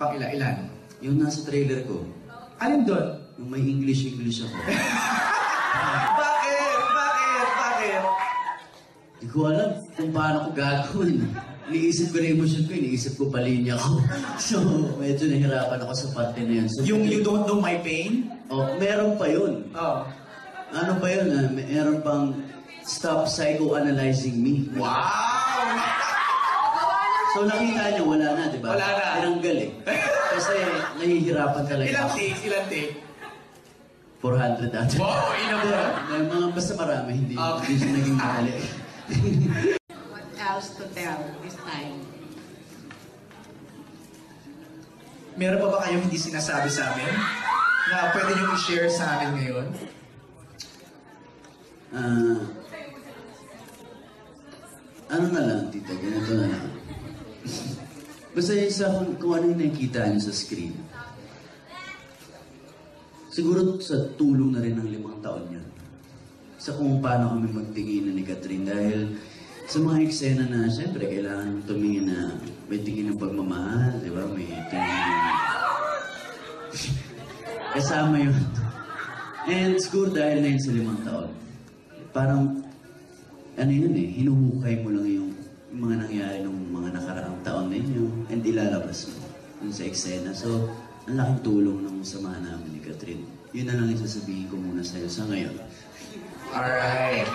Pang ilan? Yung nasa trailer ko. Alin doon? Yung may English ako. Bakit? Hindi ko alam kung paano ko gagawin. Iniisip ko na yung emosyon ko, iniisip ko palinya ko. So, medyo nahirapan ako sa parte na yun. So, yung you don't know my pain? Oh, meron pa yun. Oh. Ano pa yun? Meron pang stop psychoanalyzing me. Wow! So, nakita niyo, wala na, di ba? Wala na. Tinanggal eh. Kasi nahihirapan talaga. Ilang take? 400 ata. Wow, inabot. Mga basta marami, hindi siya naging mahali. What else to tell this time? Meron pa ba kayong hindi sinasabi sa amin? Na pwede nyo i-share sa amin ngayon? Ano na lang, tita, ganito na lang. Basta isa kung ano yung nakikita niyo sa screen. Siguro sa tulong na rin ng 5 taon yun. Sa kung paano kami magtingin ni Catherine. Dahil sa mga eksena na, siyempre, kailangan tumingin na may tingin ng pagmamahal, di ba? May tingin kasama yun. And siguro dahil na yun sa 5 taon, parang, ano yun eh, hinuhukay mo lang yung mga nangyari ng mga nakaraang taon ninyo and ilalabas mo dun sa eksena. So, ang laking tulong ng samahan namin ni Catherine. Yun na lang yung sasabihin ko muna sa'yo sa ngayon. Alright.